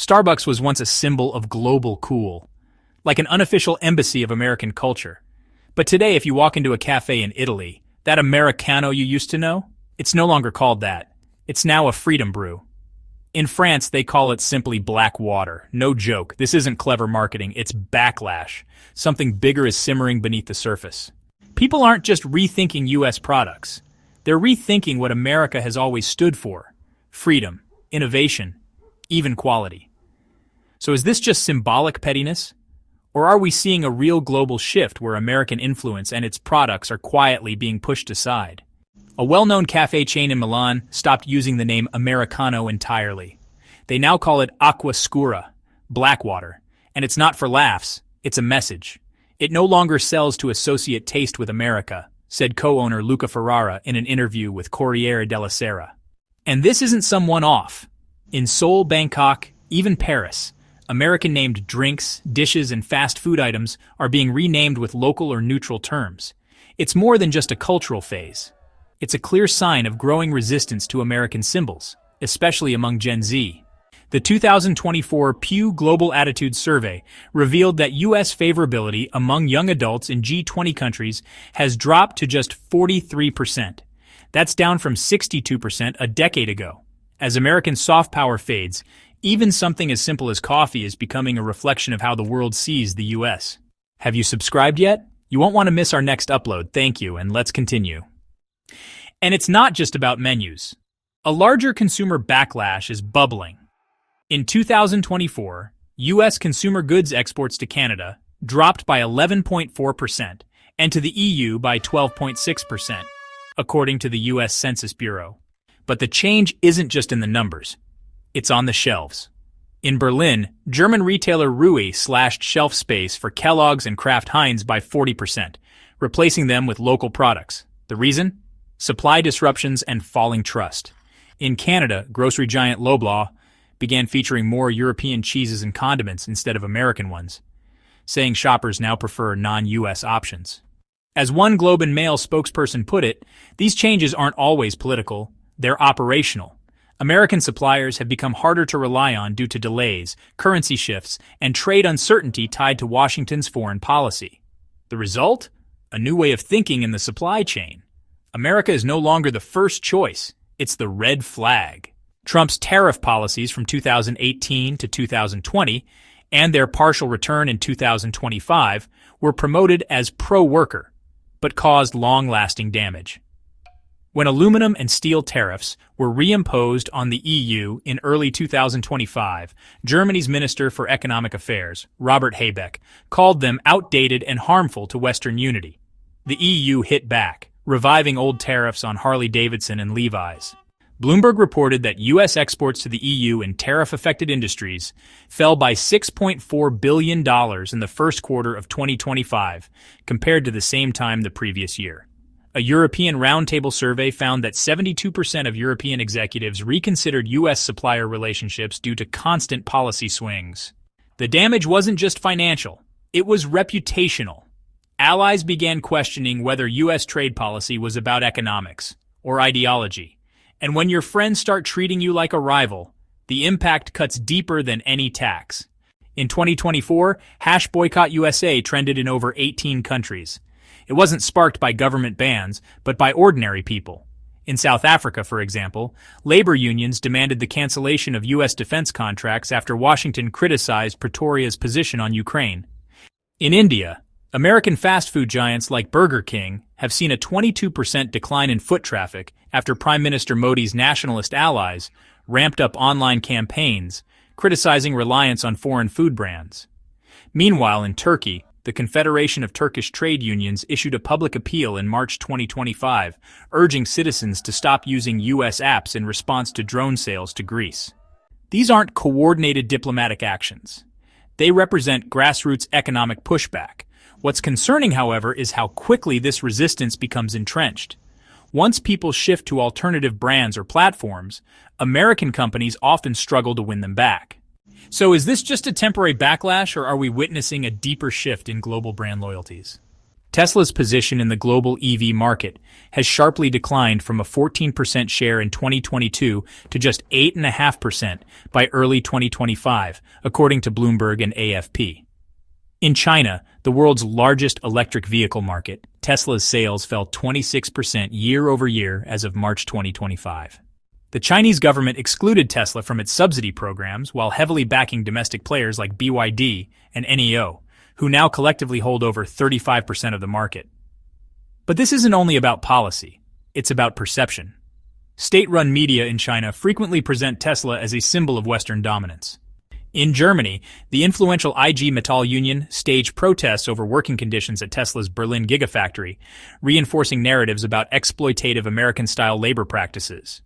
Starbucks was once a symbol of global cool, like an unofficial embassy of American culture. But today, if you walk into a cafe in Italy, that Americano you used to know, it's no longer called that. It's now a freedom brew. In France, they call it simply black water. No joke, this isn't clever marketing, it's backlash. Something bigger is simmering beneath the surface. People aren't just rethinking U.S. products. They're rethinking what America has always stood for: freedom, innovation, even quality. So is this just symbolic pettiness? Or are we seeing a real global shift where American influence and its products are quietly being pushed aside? A well-known cafe chain in Milan stopped using the name Americano entirely. They now call it acqua scura, black water, and it's not for laughs, it's a message. It no longer sells to associate taste with America, said co-owner Luca Ferrara in an interview with Corriere della Sera. And this isn't some one-off. In Seoul, Bangkok, even Paris, American-named drinks, dishes, and fast food items are being renamed with local or neutral terms. It's more than just a cultural phase. It's a clear sign of growing resistance to American symbols, especially among Gen Z. The 2024 Pew Global Attitude Survey revealed that U.S. favorability among young adults in G20 countries has dropped to just 43%. That's down from 62% a decade ago. As American soft power fades, even something as simple as coffee is becoming a reflection of how the world sees the U.S. Have you subscribed yet? You won't want to miss our next upload. Thank you, and let's continue. And it's not just about menus. A larger consumer backlash is bubbling. In 2024, U.S. consumer goods exports to Canada dropped by 11.4% and to the EU by 12.6%, according to the U.S. Census Bureau. But the change isn't just in the numbers. It's on the shelves. In Berlin, German retailer Rui slashed shelf space for Kellogg's and Kraft Heinz by 40%, replacing them with local products. The reason? Supply disruptions and falling trust. In Canada, grocery giant Loblaw began featuring more European cheeses and condiments instead of American ones, saying shoppers now prefer non-U.S. options. As one Globe and Mail spokesperson put it, these changes aren't always political, they're operational. American suppliers have become harder to rely on due to delays, currency shifts, and trade uncertainty tied to Washington's foreign policy. The result? A new way of thinking in the supply chain. America is no longer the first choice, it's the red flag. Trump's tariff policies from 2018 to 2020 and their partial return in 2025 were promoted as pro-worker, but caused long-lasting damage. When aluminum and steel tariffs were reimposed on the EU in early 2025, Germany's Minister for Economic Affairs, Robert Habeck, called them outdated and harmful to Western unity. The EU hit back, reviving old tariffs on Harley-Davidson and Levi's. Bloomberg reported that U.S. exports to the EU in tariff-affected industries fell by $6.4 billion in the first quarter of 2025 compared to the same time the previous year. A European roundtable survey found that 72% of European executives reconsidered U.S. supplier relationships due to constant policy swings. The damage wasn't just financial, it was reputational. Allies began questioning whether U.S. trade policy was about economics or ideology. And when your friends start treating you like a rival, the impact cuts deeper than any tax. In 2024, #boycottUSA trended in over 18 countries. It wasn't sparked by government bans, but by ordinary people. In South Africa, for example, labor unions demanded the cancellation of U.S. defense contracts after Washington criticized Pretoria's position on Ukraine. In India, American fast food giants like Burger King have seen a 22% decline in foot traffic after Prime Minister Modi's nationalist allies ramped up online campaigns criticizing reliance on foreign food brands. Meanwhile, in Turkey, the Confederation of Turkish Trade Unions issued a public appeal in March 2025, urging citizens to stop using U.S. apps in response to drone sales to Greece. These aren't coordinated diplomatic actions. They represent grassroots economic pushback. What's concerning, however, is how quickly this resistance becomes entrenched. Once people shift to alternative brands or platforms, American companies often struggle to win them back. So is this just a temporary backlash, or are we witnessing a deeper shift in global brand loyalties? Tesla's position in the global EV market has sharply declined from a 14% share in 2022 to just 8.5% by early 2025, according to Bloomberg and AFP. In China, the world's largest electric vehicle market, Tesla's sales fell 26% year over year as of March 2025. The Chinese government excluded Tesla from its subsidy programs while heavily backing domestic players like BYD and NEO, who now collectively hold over 35% of the market. But this isn't only about policy, it's about perception. State-run media in China frequently present Tesla as a symbol of Western dominance. In Germany, the influential IG Metall union staged protests over working conditions at Tesla's Berlin Gigafactory, reinforcing narratives about exploitative American-style labor practices.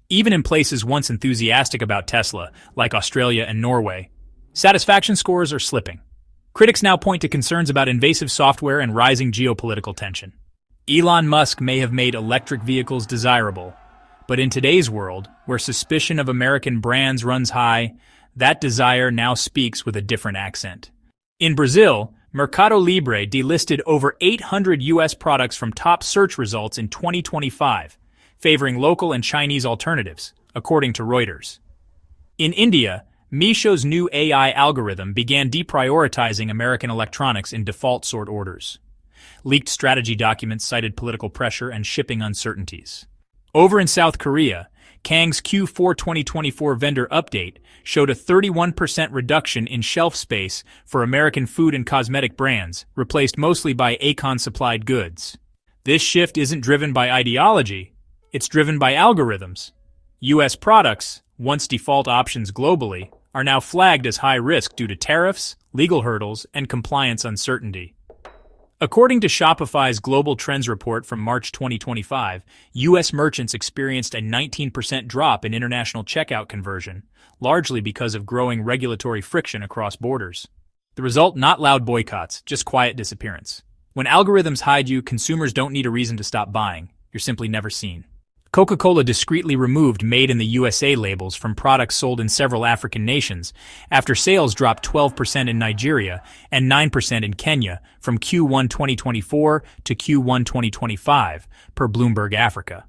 Even in places once enthusiastic about Tesla, like Australia and Norway, satisfaction scores are slipping. Critics now point to concerns about invasive software and rising geopolitical tension. Elon Musk may have made electric vehicles desirable, but in today's world, where suspicion of American brands runs high, that desire now speaks with a different accent. In Brazil, Mercado Libre delisted over 800 U.S. products from top search results in 2025, favoring local and Chinese alternatives, according to Reuters. In India, Meesho's new AI algorithm began deprioritizing American electronics in default sort orders. Leaked strategy documents cited political pressure and shipping uncertainties. Over in South Korea, Kang's Q4 2024 vendor update showed a 31% reduction in shelf space for American food and cosmetic brands, replaced mostly by Acon-supplied goods. This shift isn't driven by ideology, it's driven by algorithms. U.S. products, once default options globally, are now flagged as high risk due to tariffs, legal hurdles, and compliance uncertainty. According to Shopify's Global Trends report from March 2025, U.S. merchants experienced a 19% drop in international checkout conversion, largely because of growing regulatory friction across borders. The result, not loud boycotts, just quiet disappearance. When algorithms hide you, consumers don't need a reason to stop buying. You're simply never seen. Coca-Cola discreetly removed Made in the USA labels from products sold in several African nations after sales dropped 12% in Nigeria and 9% in Kenya from Q1 2024 to Q1 2025, per Bloomberg Africa.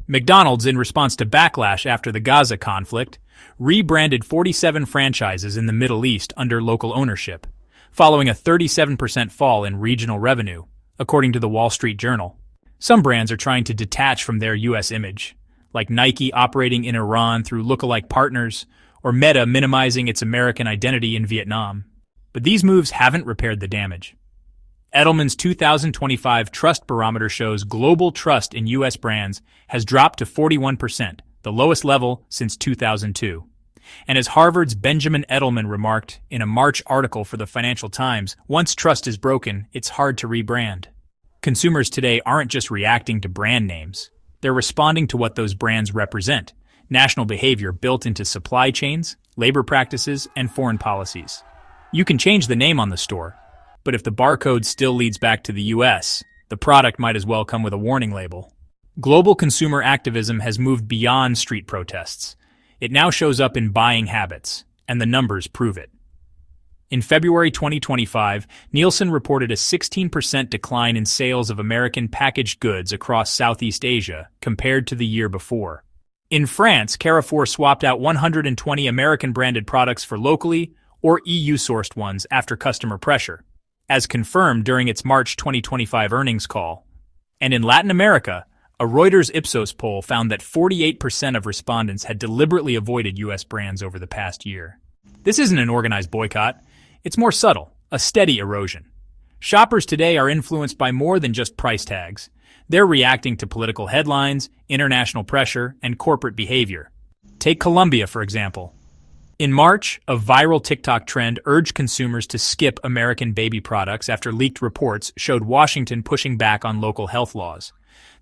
McDonald's, in response to backlash after the Gaza conflict, rebranded 47 franchises in the Middle East under local ownership, following a 37% fall in regional revenue, according to the Wall Street Journal. Some brands are trying to detach from their U.S. image, like Nike operating in Iran through lookalike partners, or Meta minimizing its American identity in Vietnam. But these moves haven't repaired the damage. Edelman's 2025 Trust Barometer shows global trust in U.S. brands has dropped to 41%, the lowest level since 2002. And as Harvard's Benjamin Edelman remarked in a March article for the Financial Times, once trust is broken, it's hard to rebrand. Consumers today aren't just reacting to brand names. They're responding to what those brands represent, national behavior built into supply chains, labor practices, and foreign policies. You can change the name on the store, but if the barcode still leads back to the U.S., the product might as well come with a warning label. Global consumer activism has moved beyond street protests. It now shows up in buying habits, and the numbers prove it. In February 2025, Nielsen reported a 16% decline in sales of American packaged goods across Southeast Asia compared to the year before. In France, Carrefour swapped out 120 American-branded products for locally or EU-sourced ones after customer pressure, as confirmed during its March 2025 earnings call. And in Latin America, a Reuters Ipsos poll found that 48% of respondents had deliberately avoided U.S. brands over the past year. This isn't an organized boycott. It's more subtle, a steady erosion. Shoppers today are influenced by more than just price tags. They're reacting to political headlines, international pressure, and corporate behavior. Take Colombia, for example. In March, a viral TikTok trend urged consumers to skip American baby products after leaked reports showed Washington pushing back on local health laws.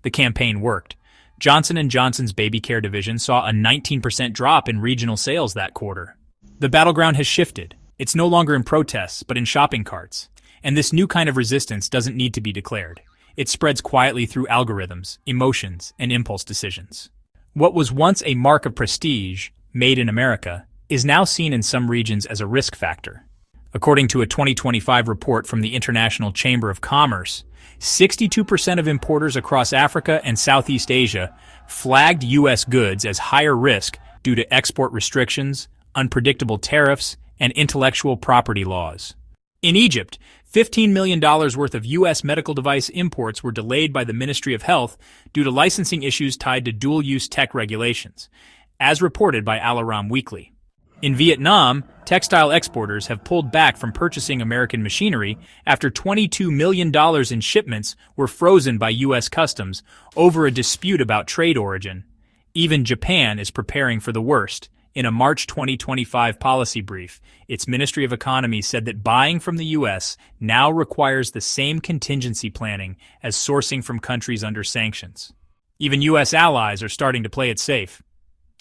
The campaign worked. Johnson & Johnson's baby care division saw a 19% drop in regional sales that quarter. The battleground has shifted. It's no longer in protests, but in shopping carts. And this new kind of resistance doesn't need to be declared. It spreads quietly through algorithms, emotions, and impulse decisions. What was once a mark of prestige, made in America, is now seen in some regions as a risk factor. According to a 2025 report from the International Chamber of Commerce, 62% of importers across Africa and Southeast Asia flagged U.S. goods as higher risk due to export restrictions, unpredictable tariffs, and intellectual property laws. In Egypt, $15 million worth of U.S. medical device imports were delayed by the Ministry of Health due to licensing issues tied to dual-use tech regulations, as reported by Alaram Weekly. In Vietnam, textile exporters have pulled back from purchasing American machinery after $22 million in shipments were frozen by U.S. Customs over a dispute about trade origin. Even Japan is preparing for the worst. In a March 2025 policy brief, its Ministry of Economy said that buying from the U.S. now requires the same contingency planning as sourcing from countries under sanctions. Even U.S. allies are starting to play it safe.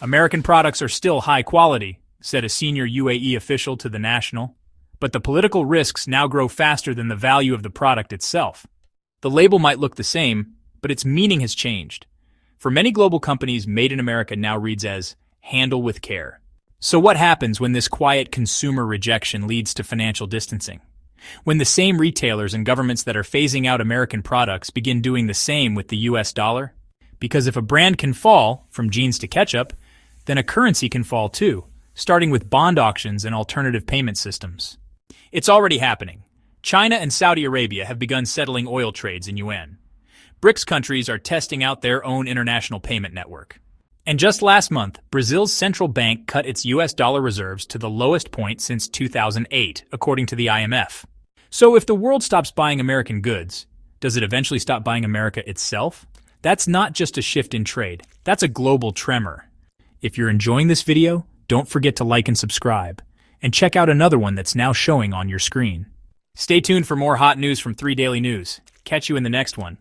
American products are still high quality, said a senior UAE official to The National, but the political risks now grow faster than the value of the product itself. The label might look the same, but its meaning has changed. For many global companies, Made in America now reads as handle with care. So what happens when this quiet consumer rejection leads to financial distancing? When the same retailers and governments that are phasing out American products begin doing the same with the US dollar? Because if a brand can fall, from jeans to ketchup, then a currency can fall too, starting with bond auctions and alternative payment systems. It's already happening. China and Saudi Arabia have begun settling oil trades in yuan. BRICS countries are testing out their own international payment network. And just last month, Brazil's central bank cut its US dollar reserves to the lowest point since 2008, according to the IMF. So if the world stops buying American goods, does it eventually stop buying America itself? That's not just a shift in trade, that's a global tremor. If you're enjoying this video, don't forget to like and subscribe, and check out another one that's now showing on your screen. Stay tuned for more hot news from 3 Daily News. Catch you in the next one.